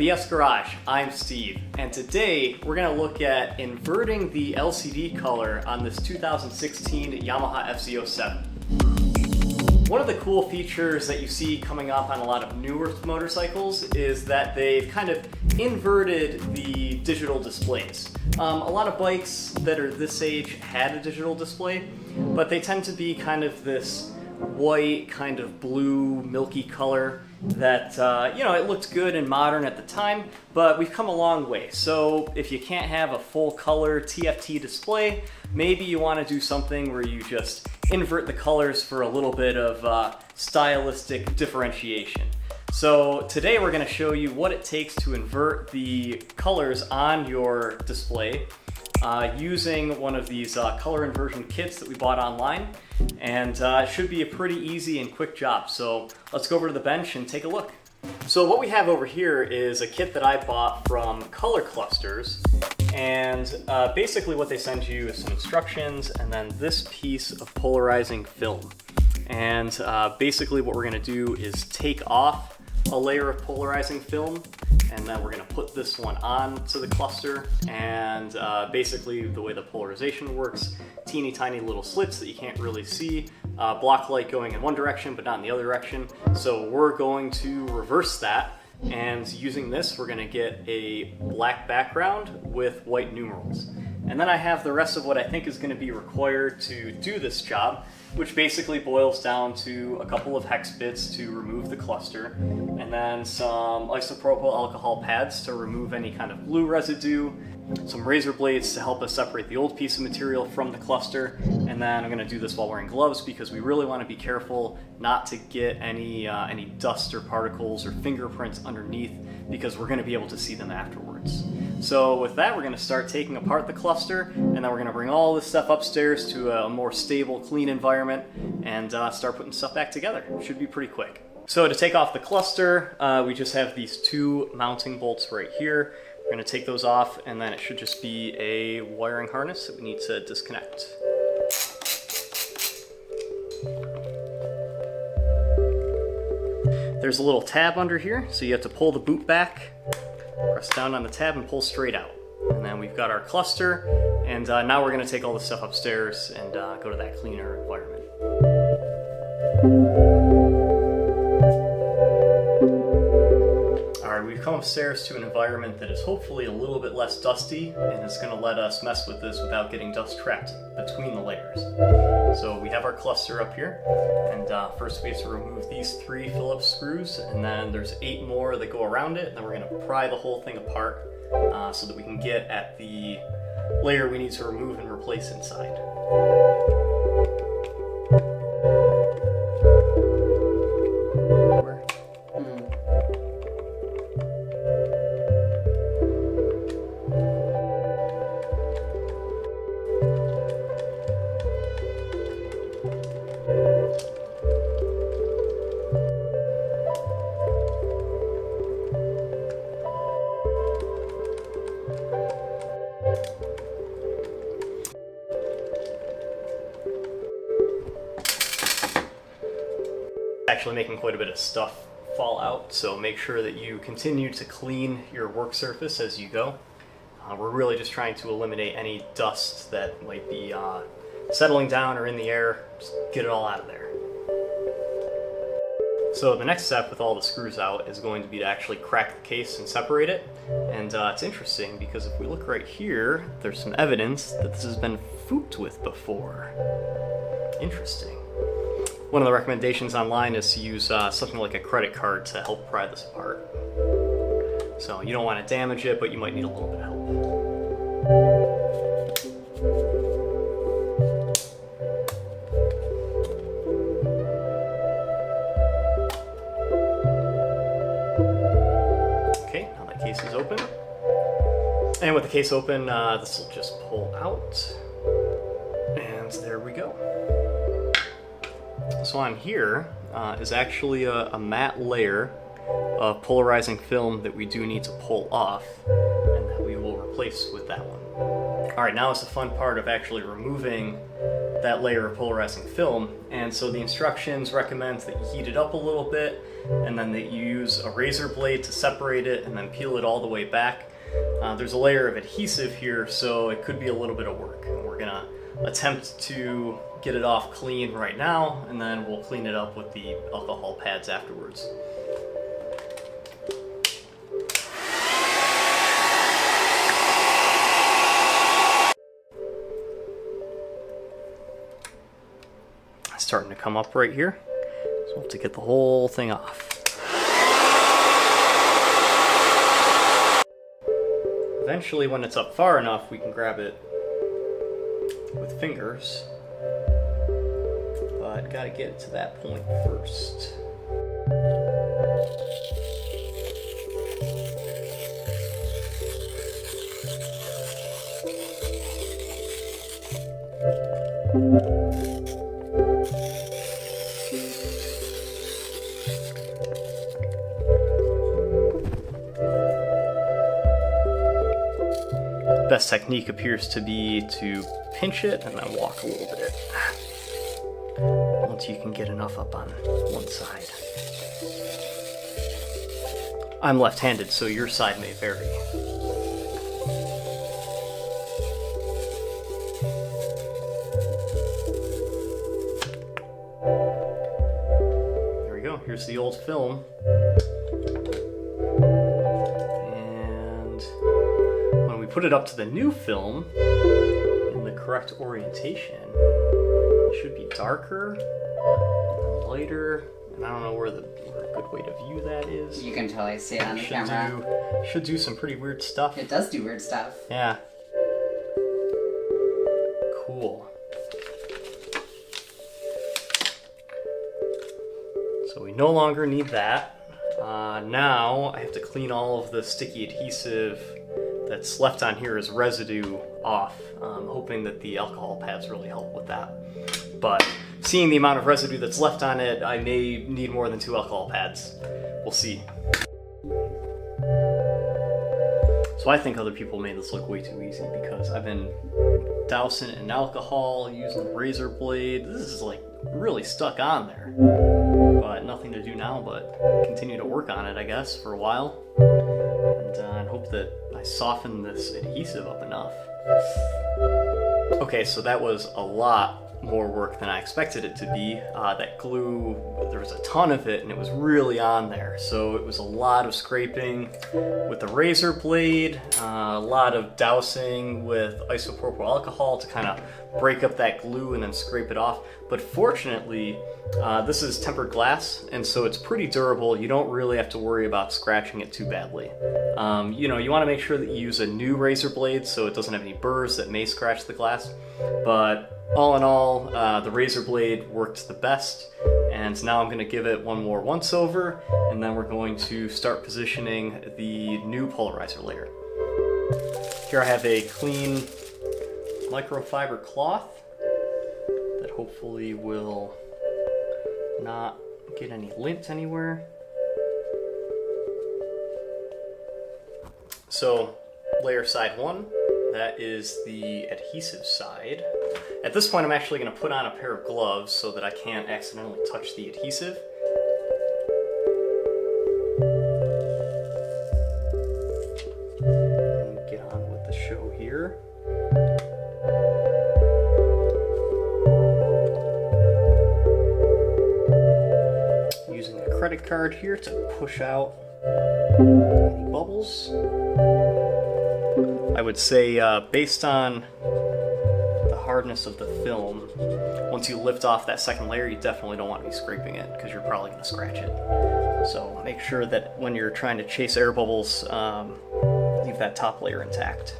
BS Garage, I'm Steve, and today we're going to look at inverting the LCD color on this 2016 Yamaha FZ-07. One of the cool features that you see coming up on a lot of newer motorcycles is that they've kind of inverted the digital displays. A lot of bikes that are this age had a digital display, but they tend to be kind of this white, kind of blue, milky color that, it looked good and modern at the time, but we've come a long way. So if you can't have a full color TFT display, maybe you want to do something where you just invert the colors for a little bit of stylistic differentiation. So today we're going to show you what it takes to invert the colors on your display using one of these color inversion kits that we bought online, and it should be a pretty easy and quick job. So let's go over to the bench and take a look. So what we have over here is a kit that I bought from Color Clusters, and basically what they send you is some instructions and then this piece of polarizing film. And basically what we're going to do is take off a layer of polarizing film, and then we're going to put this one on to the cluster. And basically the way the polarization works, teeny tiny little slits that you can't really see, block light going in one direction but not in the other direction. So we're going to reverse that, and using this we're going to get a black background with white numerals. And then I have the rest of what I think is going to be required to do this job, which basically boils down to a couple of hex bits to remove the cluster, and then some isopropyl alcohol pads to remove any kind of glue residue, some razor blades to help us separate the old piece of material from the cluster, and then I'm going to do this while wearing gloves because we really want to be careful not to get any dust or particles or fingerprints underneath, because we're going to be able to see them afterwards. So with that, we're going to start taking apart the cluster, and then we're going to bring all this stuff upstairs to a more stable, clean environment and start putting stuff back together. It should be pretty quick. So to take off the cluster, we just have these two mounting bolts right here. We're going to take those off, and then it should just be a wiring harness that we need to disconnect. There's a little tab under here, so you have to pull the boot back, press down on the tab and pull straight out. And then we've got our cluster, and now we're going to take all this stuff upstairs and go to that cleaner environment. Alright, we've come upstairs to an environment that is hopefully a little bit less dusty, and it's going to let us mess with this without getting dust trapped between the layers. So we have our cluster up here, and first we have to remove these 3 Phillips screws, and then there's 8 more that go around it, and then we're going to pry the whole thing apart so that we can get at the layer we need to remove and replace inside. Actually making quite a bit of stuff fall out, so make sure that you continue to clean your work surface as you go. We're really just trying to eliminate any dust that might be settling down or in the air. Just get it all out of there. So the next step with all the screws out is going to be to actually crack the case and separate it. And it's interesting because if we look right here, there's some evidence that this has been fooped with before. Interesting. One of the recommendations online is to use something like a credit card to help pry this apart. So you don't want to damage it, but you might need a little bit of help. Okay, now that case is open. And with the case open, this will just pull out. And there we go. So on here is actually a matte layer of polarizing film that we do need to pull off, and that we will replace with that one. Alright, now is the fun part of actually removing that layer of polarizing film. And so the instructions recommend that you heat it up a little bit, and then that you use a razor blade to separate it and then peel it all the way back. There's a layer of adhesive here, so it could be a little bit of work. And we're gonna attempt to get it off clean right now, and then we'll clean it up with the alcohol pads afterwards. It's starting to come up right here, so we'll have to get the whole thing off. Eventually, when it's up far enough, we can grab it with fingers, but gotta get it to that point first. Best technique appears to be to pinch it and then walk a little bit once you can get enough up on one side. I'm left-handed, so your side may vary. There we go, here's the old film. Put it up to the new film in the correct orientation. It should be darker and lighter, and I don't know where a good way to view that is. You can totally see it on the camera. Should do some pretty weird stuff. It does do weird stuff. Yeah. Cool. So we no longer need that. Now I have to clean all of the sticky adhesive that's left on here as residue off. I'm hoping that the alcohol pads really help with that. But seeing the amount of residue that's left on it, I may need more than 2 alcohol pads. We'll see. So I think other people made this look way too easy because I've been dousing it in alcohol, using the razor blade. This is like really stuck on there. But nothing to do now but continue to work on it, I guess, for a while. And hope that I soften this adhesive up enough. Okay, so that was a lot more work than I expected it to be. That glue, there was a ton of it and it was really on there. So it was a lot of scraping with the razor blade, a lot of dousing with isopropyl alcohol to kind of break up that glue and then scrape it off. But fortunately, this is tempered glass, and so it's pretty durable. You don't really have to worry about scratching it too badly. You know, you want to make sure that you use a new razor blade so it doesn't have any burrs that may scratch the glass. But all in all, the razor blade worked the best, and now I'm going to give it one more once over, and then we're going to start positioning the new polarizer layer. Here I have a clean microfiber cloth that hopefully will not get any lint anywhere. So layer side 1, that is the adhesive side. At this point I'm actually going to put on a pair of gloves so that I can't accidentally touch the adhesive. And get on with the show here. Using a credit card here to push out any bubbles. I would say based on the hardness of the film, once you lift off that second layer, you definitely don't want to be scraping it because you're probably going to scratch it. So make sure that when you're trying to chase air bubbles, leave that top layer intact.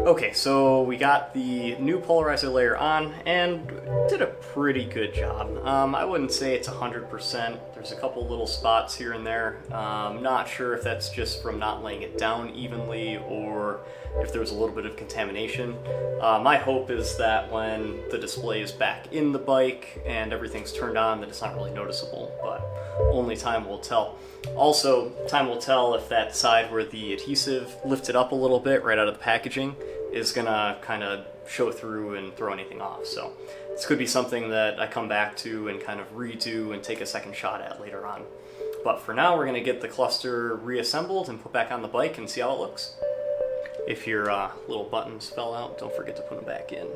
Okay, so we got the new polarizer layer on, and Did a pretty good job. I wouldn't say it's 100%. There's a couple little spots here and there. Not sure if that's just from not laying it down evenly or if there was a little bit of contamination. My hope is that when the display is back in the bike and everything's turned on, that it's not really noticeable, but only time will tell. Also, time will tell if that side where the adhesive lifted up a little bit right out of the packaging is gonna kind of show through and throw anything off. So this could be something that I come back to and kind of redo and take a second shot at later on. But for now, we're gonna get the cluster reassembled and put back on the bike and see how it looks. If your little buttons fell out, don't forget to put them back in.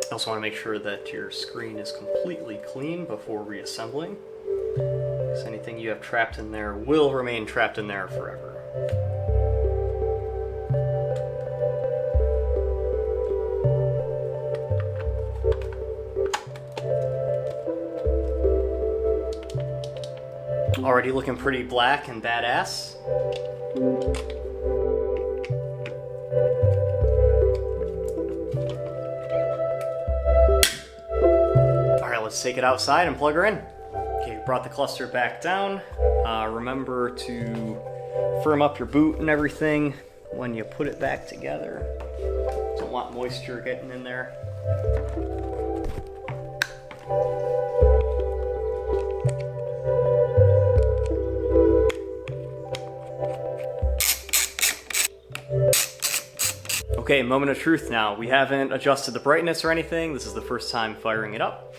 I also want to make sure that your screen is completely clean before reassembling, because anything you have trapped in there will remain trapped in there forever. Already looking pretty black and badass. Alright, let's take it outside and plug her in. Okay, brought the cluster back down. Remember to firm up your boot and everything when you put it back together. Don't want moisture getting in there. Okay, moment of truth now. We haven't adjusted the brightness or anything. This is the first time firing it up.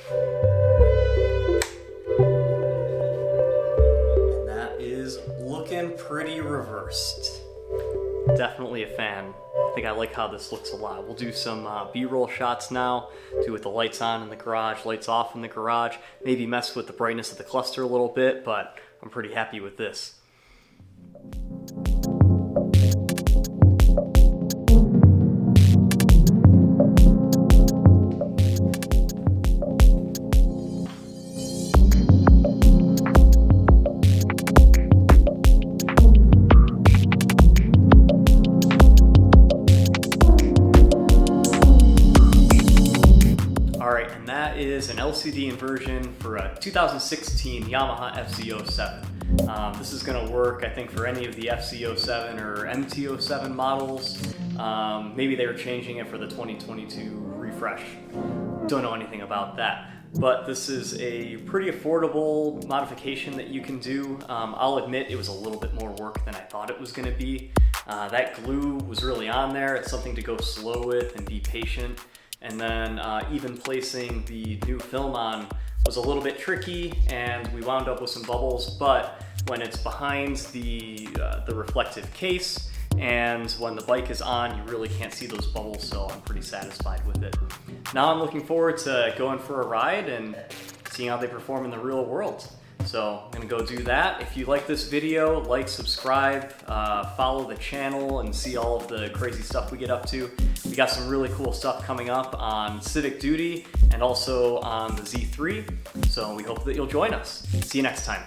And that is looking pretty reversed. Definitely a fan. I think I like how this looks a lot. We'll do some B-roll shots now. Do with the lights on in the garage, lights off in the garage. Maybe mess with the brightness of the cluster a little bit, but I'm pretty happy with this. Is an LCD inversion for a 2016 Yamaha FZ-07. This is going to work, I think, for any of the FZ-07 or MT-07 models. Maybe they were changing it for the 2022 refresh. Don't know anything about that. But this is a pretty affordable modification that you can do. I'll admit it was a little bit more work than I thought it was going to be. That glue was really on there. It's something to go slow with and be patient. And then even placing the new film on was a little bit tricky, and we wound up with some bubbles, but when it's behind the reflective case and when the bike is on, you really can't see those bubbles, so I'm pretty satisfied with it. Now I'm looking forward to going for a ride and seeing how they perform in the real world. So I'm gonna go do that. If you like this video, like, subscribe, follow the channel and see all of the crazy stuff we get up to. We got some really cool stuff coming up on Civic Duty and also on the Z3. So we hope that you'll join us. See you next time.